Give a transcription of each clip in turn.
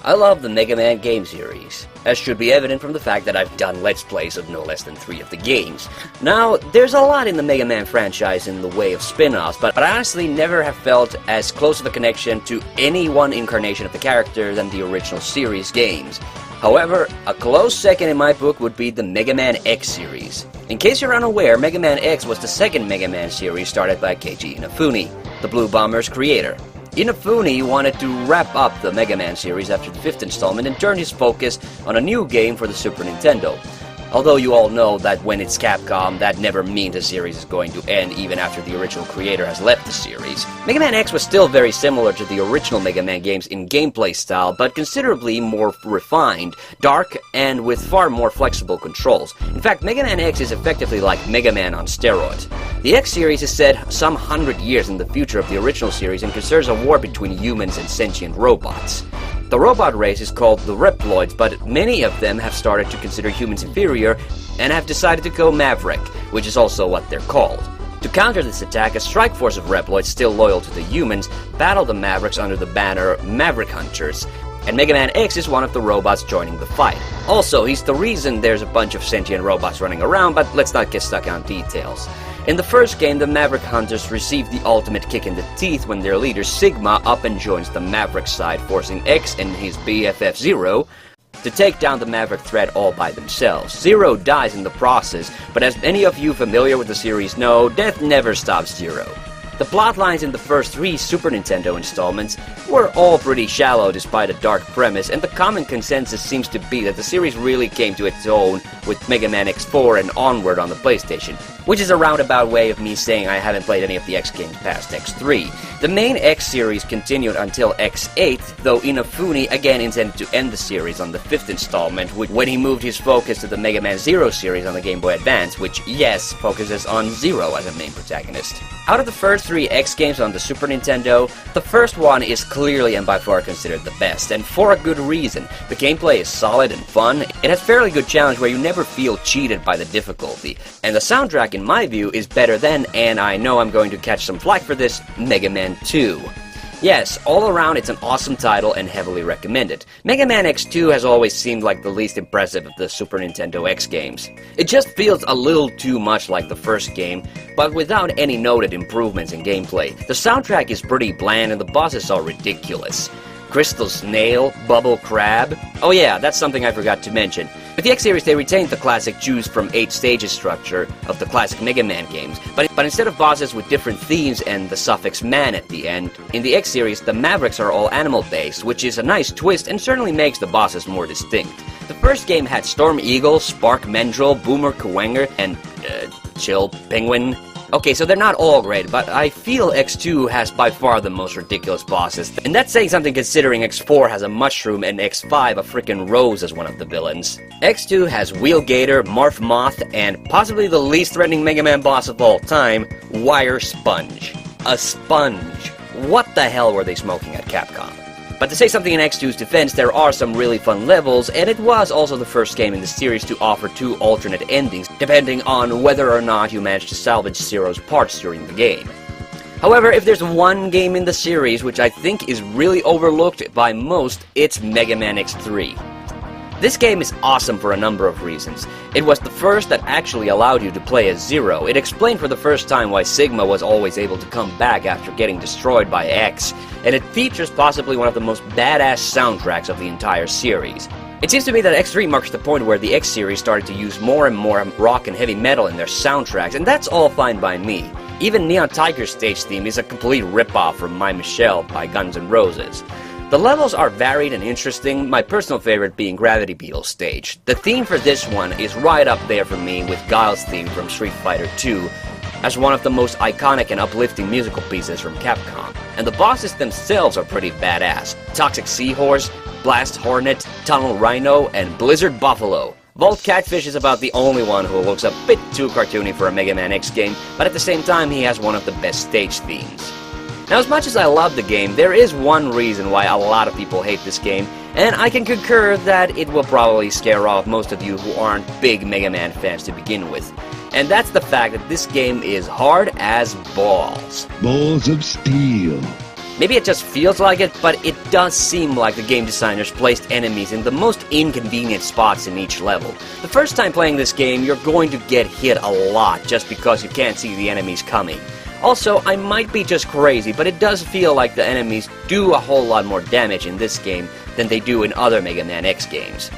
I love the Mega Man game series, as should be evident from the fact that I've done Let's Plays of no less than 3 of the games. Now, there's a lot in the Mega Man franchise in the way of spin-offs, but I honestly never have felt as close of a connection to any one incarnation of the character than the original series games. However, a close second in my book would be the Mega Man X series. In case you're unaware, Mega Man X was the second Mega Man series started by Keiji Inafune, the Blue Bomber's creator. Inafune wanted to wrap up the Mega Man series after the 5th installment and turn his focus on a new game for the Super Nintendo. Although you all know that when it's Capcom, that never means a series is going to end even after the original creator has left the series. Mega Man X was still very similar to the original Mega Man games in gameplay style, but considerably more refined, dark, and with far more flexible controls. In fact, Mega Man X is effectively like Mega Man on steroids. The X series is set some 100 years in the future of the original series and concerns a war between humans and sentient robots. The robot race is called the Reploids, but many of them have started to consider humans inferior and have decided to go Maverick, which is also what they're called. To counter this attack, a strike force of Reploids still loyal to the humans battle the Mavericks under the banner Maverick Hunters, and Mega Man X is one of the robots joining the fight. Also, he's the reason there's a bunch of sentient robots running around, but let's not get stuck on details. In the first game, the Maverick Hunters receive the ultimate kick in the teeth when their leader Sigma up and joins the Maverick side, forcing X and his BFF Zero to take down the Maverick threat all by themselves. Zero dies in the process, but as any of you familiar with the series know, death never stops Zero. The plotlines in the first 3 Super Nintendo installments were all pretty shallow despite a dark premise, and the common consensus seems to be that the series really came to its own with Mega Man X4 and onward on the PlayStation, which is a roundabout way of me saying I haven't played any of the X games past X3. The main X series continued until X8, though Inafune again intended to end the series on the 5th installment when he moved his focus to the Mega Man Zero series on the Game Boy Advance, which, yes, focuses on Zero as a main protagonist. Out of the first 3 X games on the Super Nintendo, the first one is clearly and by far considered the best, and for a good reason. The gameplay is solid and fun, it has fairly good challenge where you never feel cheated by the difficulty, and the soundtrack in my view is better than, and I know I'm going to catch some flack for this, Mega Man 2. Yes, all around it's an awesome title and heavily recommended. Mega Man X2 has always seemed like the least impressive of the Super Nintendo X games. It just feels a little too much like the first game, but without any noted improvements in gameplay. The soundtrack is pretty bland and the bosses are ridiculous. Crystal Snail, Bubble Crab. Oh yeah, that's something I forgot to mention. With the X series, they retained the classic choose from 8 stages structure of the classic Mega Man games, but instead of bosses with different themes and the suffix man at the end, in the X series, the Mavericks are all animal-based, which is a nice twist and certainly makes the bosses more distinct. The first game had Storm Eagle, Spark Mendril, Boomer Kuwanger, and, Chill Penguin. Okay, so they're not all great, but I feel X2 has by far the most ridiculous bosses. And that's saying something considering X4 has a mushroom and X5 a frickin' rose as one of the villains. X2 has Wheel Gator, Marth Moth, and possibly the least threatening Mega Man boss of all time, Wire Sponge. A sponge. What the hell were they smoking at Capcom? But to say something in X2's defense, there are some really fun levels, and it was also the first game in the series to offer 2 alternate endings, depending on whether or not you managed to salvage Zero's parts during the game. However, if there's one game in the series which I think is really overlooked by most, it's Mega Man X3. This game is awesome for a number of reasons. It was the first that actually allowed you to play as Zero. It explained for the first time why Sigma was always able to come back after getting destroyed by X, and it features possibly one of the most badass soundtracks of the entire series. It seems to me that X3 marks the point where the X series started to use more and more rock and heavy metal in their soundtracks, and that's all fine by me. Even Neon Tiger's stage theme is a complete ripoff from My Michelle by Guns N' Roses. The levels are varied and interesting, my personal favorite being Gravity Beetle's stage. The theme for this one is right up there for me with Guile's theme from Street Fighter II, as one of the most iconic and uplifting musical pieces from Capcom. And the bosses themselves are pretty badass. Toxic Seahorse, Blast Hornet, Tunnel Rhino, and Blizzard Buffalo. Volt Catfish is about the only one who looks a bit too cartoony for a Mega Man X game, but at the same time he has one of the best stage themes. Now, as much as I love the game, there is one reason why a lot of people hate this game, and I can concur that it will probably scare off most of you who aren't big Mega Man fans to begin with. And that's the fact that this game is hard as balls. Balls of steel. Maybe it just feels like it, but it does seem like the game designers placed enemies in the most inconvenient spots in each level. The first time playing this game, you're going to get hit a lot just because you can't see the enemies coming. Also, I might be just crazy, but it does feel like the enemies do a whole lot more damage in this game than they do in other Mega Man X games.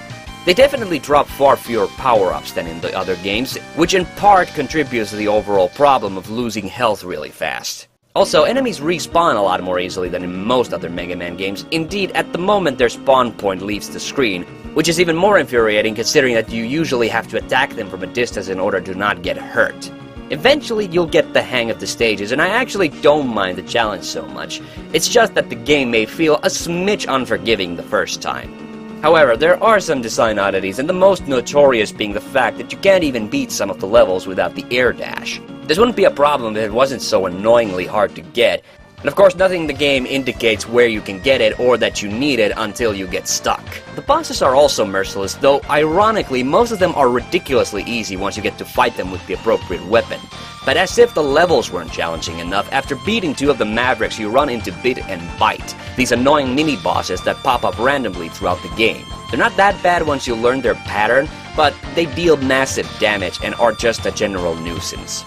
They definitely drop far fewer power-ups than in the other games, which in part contributes to the overall problem of losing health really fast. Also, enemies respawn a lot more easily than in most other Mega Man games. Indeed, at the moment their spawn point leaves the screen, which is even more infuriating considering that you usually have to attack them from a distance in order to not get hurt. Eventually you'll get the hang of the stages, and I actually don't mind the challenge so much. It's just that the game may feel a smidge unforgiving the first time. However, there are some design oddities, and the most notorious being the fact that you can't even beat some of the levels without the air dash. This wouldn't be a problem if it wasn't so annoyingly hard to get, and of course nothing in the game indicates where you can get it or that you need it until you get stuck. The bosses are also merciless, though ironically most of them are ridiculously easy once you get to fight them with the appropriate weapon. But as if the levels weren't challenging enough, after beating 2 of the Mavericks you run into Bit and Bite, these annoying mini-bosses that pop up randomly throughout the game. They're not that bad once you learn their pattern, but they deal massive damage and are just a general nuisance.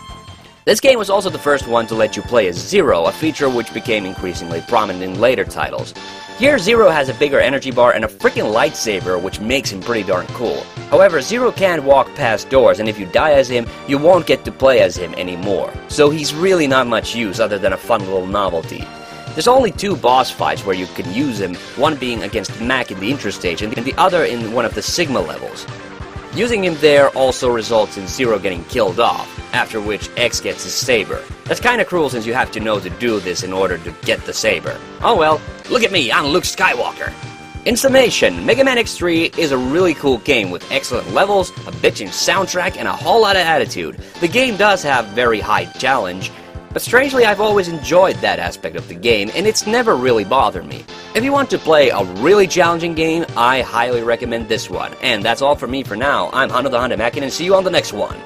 This game was also the first one to let you play as Zero, a feature which became increasingly prominent in later titles. Here, Zero has a bigger energy bar and a freaking lightsaber, which makes him pretty darn cool. However, Zero can't walk past doors, and if you die as him, you won't get to play as him anymore. So he's really not much use other than a fun little novelty. There's only 2 boss fights where you can use him, one being against Mac in the intro stage and the other in one of the Sigma levels. Using him there also results in Zero getting killed off, after which X gets his saber. That's kinda cruel since you have to know to do this in order to get the saber. Oh well, look at me, I'm Luke Skywalker! In summation, Mega Man X3 is a really cool game with excellent levels, a bitchin' soundtrack, and a whole lot of attitude. The game does have very high challenge, but strangely I've always enjoyed that aspect of the game, and it's never really bothered me. If you want to play a really challenging game, I highly recommend this one. And that's all from me for now. I'm TheHande, and see you on the next one.